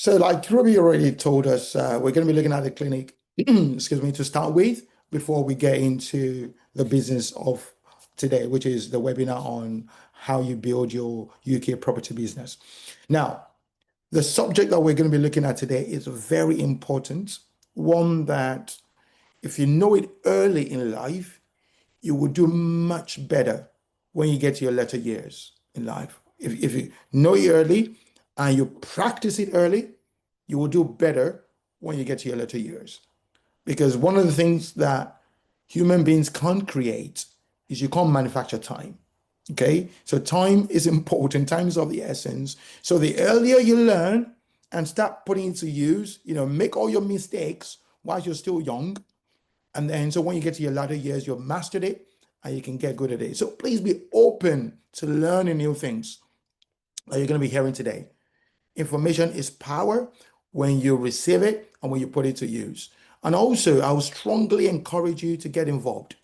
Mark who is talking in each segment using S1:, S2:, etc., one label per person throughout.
S1: So, like Ruby already told us, we're going to be looking at the clinic, excuse me, to start with before we get into the business of today, which is the webinar on how you build your UK property business. Now, the subject that we're going to be looking at today is very important, one that if you know it early in life, you will do much better when you get to your later years in life. If you know it early and you practice it early, you will do better when you get to your later years. Because one of the things that human beings can't create is you can't manufacture time. Okay. So time is important. Time is of the essence. So the earlier you learn and start putting it to use, make all your mistakes while you're still young. And then, so when you get to your latter years, you've mastered it and you can get good at it. So please be open to learning new things that you're going to be hearing today. Information is power when you receive it and when you put it to use. And also, I would strongly encourage you to get involved.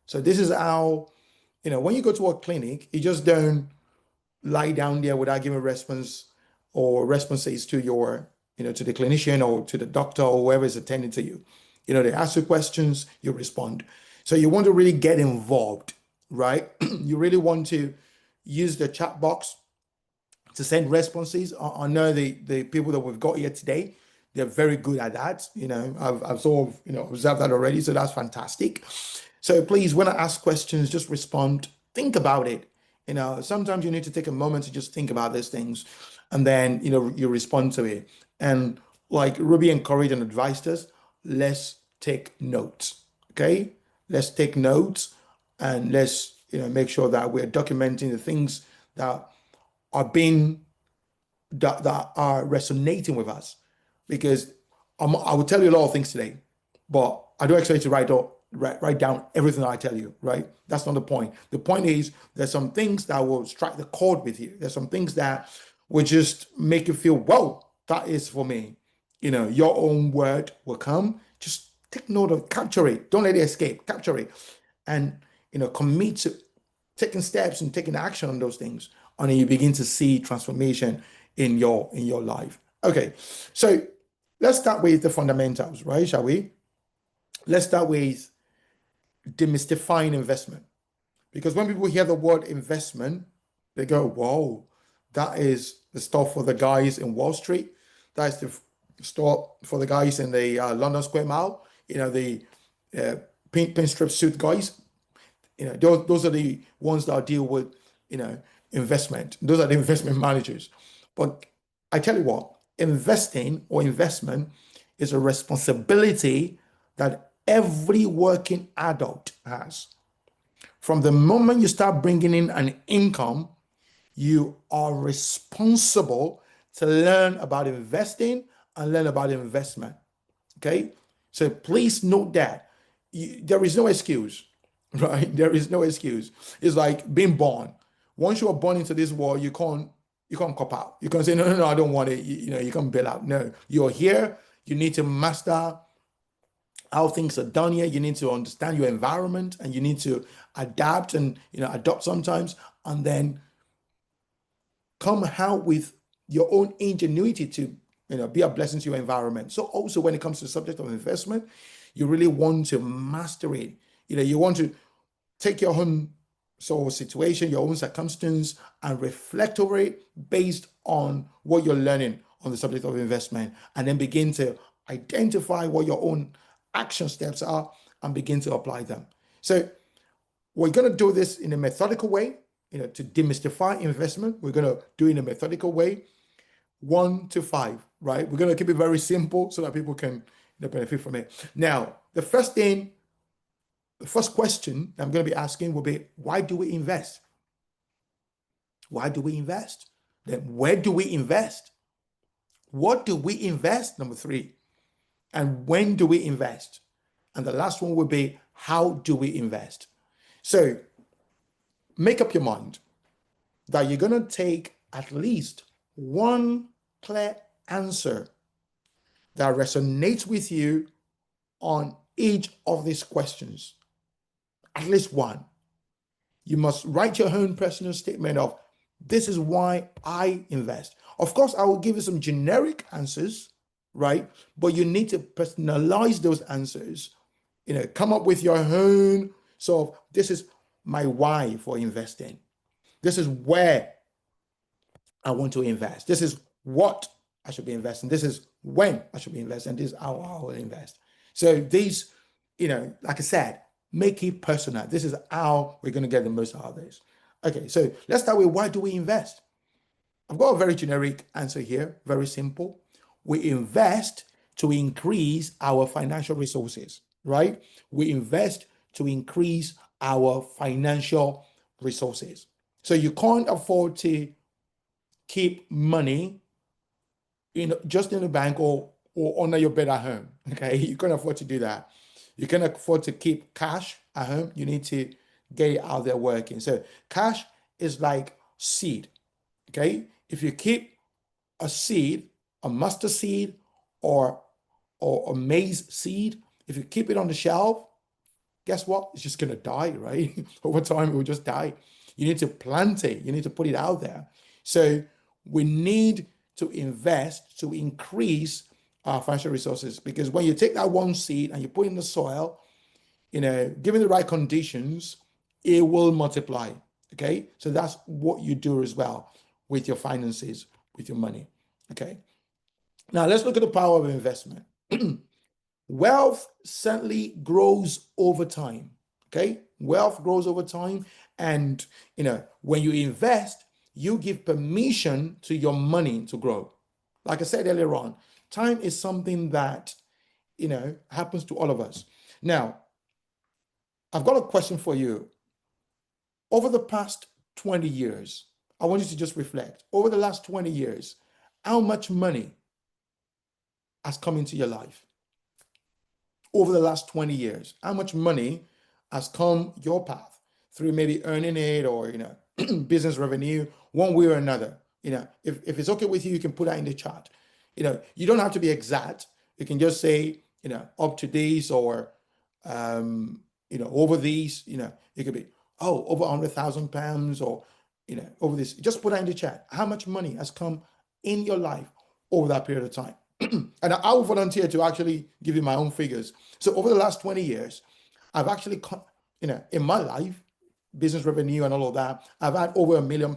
S1: So this is how, when you go to a clinic, you just don't lie down there without giving response or responses to your, to the clinician or to the doctor or whoever is attending to you. They ask you questions, you respond. So you want to really get involved, right? You really want to use the chat box to send responses. I know the people that we've got here today, they're very good at that. I've sort of, observed that already. So that's fantastic. So please, when I ask questions, just respond, think about it. Sometimes you need to take a moment to just think about these things and then, you respond to it. And like Ruby encouraged and advised us, let's take notes. Okay. Let's take notes and let's, make sure that we're documenting the things that are being that are resonating with us because I will tell you a lot of things today, but I don't expect you to write down everything I tell you, right? That's not the point. The point is there's some things that will strike the chord with you. There's some things that will just make you feel, whoa, that is for me. Your own word will come. Just take note of, capture it. Don't let it escape. Capture it. And, commit to taking steps and taking action on those things. And then you begin to see transformation in your life. Okay. So let's start with the fundamentals, right? Shall we? Let's start with demystifying investment. Because when people hear the word investment, they go, whoa, that is the stuff for the guys in Wall Street. That's the stuff for the guys in the London Square Mile, the pin strip suit guys. Those are the ones that deal with, investment. Those are the investment managers. But I tell you what, investing or investment is a responsibility that every working adult has. From the moment you start bringing in an income, you are responsible to learn about investing and learn about investment. Okay. So please note that there is no excuse, right? There is no excuse. It's like being born. Once you are born into this world, you can't cop out. You can't say, no, no, no, I don't want it. You can't bail out. No, you're here. You need to master how things are done here. You need to understand your environment and you need to adapt and adopt sometimes, and then come out with your own ingenuity to be a blessing to your environment. So also when it comes to the subject of investment, you really want to master it. You want to take your own sort of situation, your own circumstance, and reflect over it based on what you're learning on the subject of investment, and then begin to identify what your own action steps are and begin to apply them. So we're going to do this in a methodical way, to demystify investment. We're going to do it in a methodical way, 1 to 5, right? We're going to keep it very simple so that people can benefit from it. Now, the first question I'm going to be asking will be, why do we invest? Why do we invest? Then where do we invest? What do we invest? Number 3. And when do we invest? And the last one will be, how do we invest? So make up your mind that you're going to take at least one clear answer that resonates with you on each of these questions. At least one. You must write your own personal statement of, This is why I invest. Of course, I will give you some generic answers, right? But you need to personalize those answers, come up with your own. So this is my why for investing. This is where I want to invest. This is what I should be investing. This is when I should be investing. This is how I will invest. So these, like I said, make it personal. This is how we're going to get the most out of this. Okay, so let's start with why do we invest? I've got a very generic answer here, very simple. We invest to increase our financial resources, right? We invest to increase our financial resources. So you can't afford to keep money just in the bank or under your bed at home. Okay, you can't afford to do that. You can't afford to keep cash at home. You need to get it out there working. So cash is like seed. Okay, if you keep a seed, a mustard seed or a maize seed, if you keep it on the shelf, guess what? It's just gonna die, right? Over time, it will just die. You need to plant it. You need to put it out there. So we need to invest to increase our financial resources, because when you take that one seed and you put it in the soil, given the right conditions, it will multiply. Okay, so that's what you do as well with your finances, with your money. Okay, now let's look at the power of investment. Wealth certainly grows over time. Okay, wealth grows over time, and when you invest, you give permission to your money to grow. Like I said earlier on, time is something that happens to all of us. Now, I've got a question for you. Over the past 20 years, I want you to just reflect. Over the last 20 years, how much money has come into your life? Over the last 20 years, how much money has come your path through maybe earning it or, business revenue, one way or another? If it's okay with you, you can put that in the chat. You don't have to be exact. You can just say, up to these or, over these, it could be, oh, over £100,000 or, over this. Just put that in the chat. How much money has come in your life over that period of time? And I will volunteer to actually give you my own figures. So over the last 20 years, I've actually, in my life, business revenue and all of that, I've had over £1 million,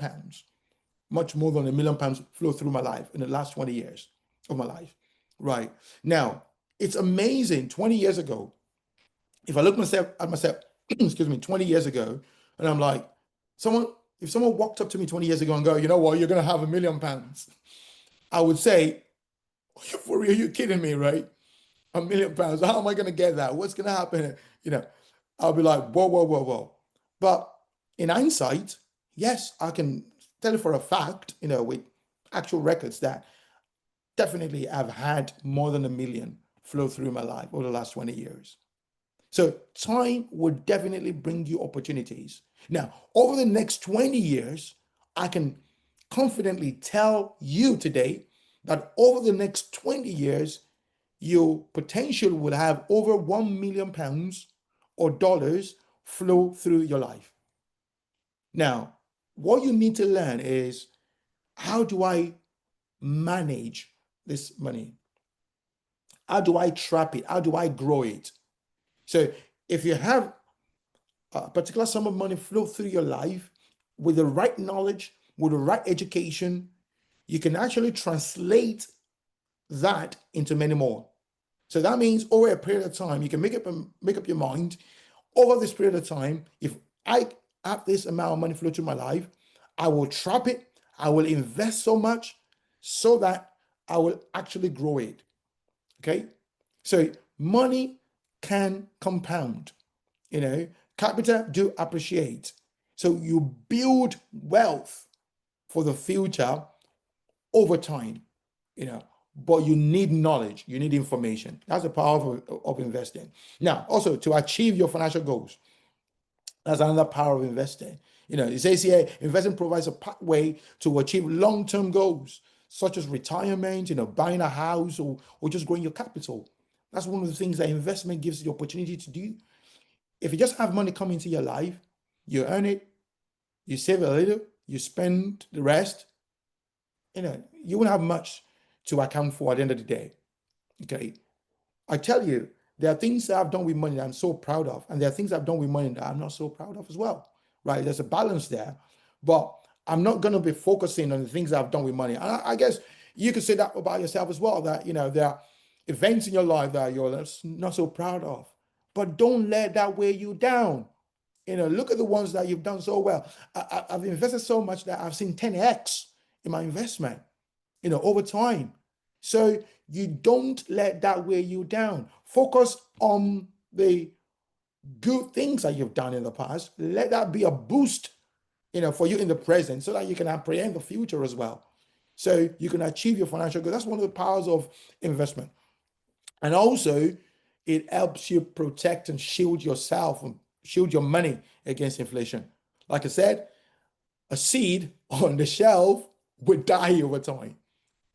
S1: much more than £1 million flow through my life in the last 20 years of my life. Right now, it's amazing. 20 years ago, if I look at myself, excuse me, 20 years ago, and I'm like, if someone walked up to me 20 years ago and go, you know what, you're going to have £1 million, I would say, for real, you're kidding me, right? £1 million. How am I going to get that? What's going to happen? I'll be like, whoa, whoa, whoa, whoa. But in hindsight, yes, I can tell you for a fact, with actual records that definitely I've had more than $1 million flow through my life over the last 20 years. So time will definitely bring you opportunities. Now, over the next 20 years, I can confidently tell you today that over the next 20 years, your potential will have over £1 million or dollars flow through your life. Now, what you need to learn is, how do I manage this money? How do I trap it? How do I grow it? So if you have a particular sum of money flow through your life with the right knowledge, with the right education, you can actually translate that into many more. So that means over a period of time, you can make up your mind. Over this period of time, if I have this amount of money flow through my life, I will trap it. I will invest so much so that I will actually grow it. Okay. So money can compound, capital do appreciate. So you build wealth for the future over time, but you need knowledge, you need information. That's the power of investing. Now, also to achieve your financial goals, that's another power of investing. It says here, investing provides a pathway to achieve long-term goals, such as retirement, buying a house or just growing your capital. That's one of the things that investment gives you the opportunity to do. If you just have money come into your life, you earn it, you save a little, you spend the rest, you won't have much to account for at the end of the day. Okay. I tell you, there are things that I've done with money that I'm so proud of, and there are things I've done with money that I'm not so proud of as well. Right? There's a balance there, but I'm not going to be focusing on the things that I've done with money. And I guess you could say that about yourself as well. That there are events in your life that you're not so proud of, but don't let that weigh you down. Look at the ones that you've done so well. I've invested so much that I've seen 10x in my investment, over time. So you don't let that weigh you down. Focus on the good things that you've done in the past. Let that be a boost, for you in the present, so that you can apprehend the future as well. So you can achieve your financial goal. That's one of the powers of investment. And also, it helps you protect and shield yourself and shield your money against inflation. Like I said, a seed on the shelf would die over time.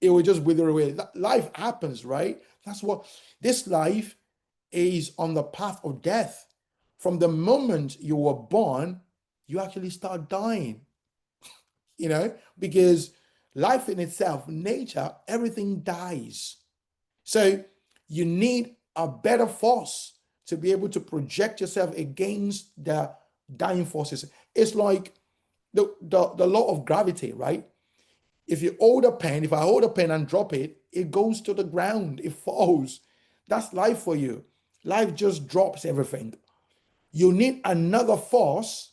S1: It would just wither away. Life happens, right? That's what this life is, on the path of death. From the moment you were born, you actually start dying, because life in itself, nature, everything dies. So you need a better force to be able to project yourself against the dying forces. It's like the law of gravity, right? If I hold a pen and drop it, it goes to the ground, it falls. That's life for you. Life just drops everything. You need another force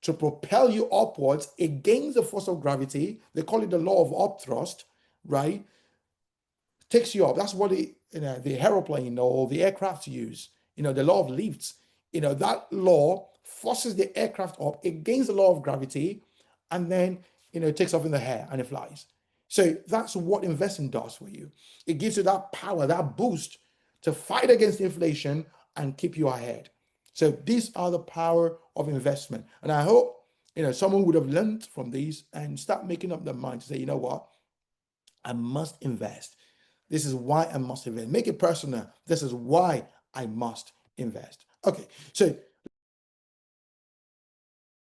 S1: to propel you upwards against the force of gravity. They call it the law of upthrust, right? Takes you up. That's what the aeroplane or the aircraft use. The law of lifts. That law forces the aircraft up against the law of gravity, and then it takes off in the air and it flies. So that's what investing does for you. It gives you that power, that boost to fight against inflation and keep you ahead. So these are the power of investment. And I hope someone would have learned from these and start making up their mind to say, you know what, I must invest. This is why I must invest. Make it personal. This is why I must invest. Okay, so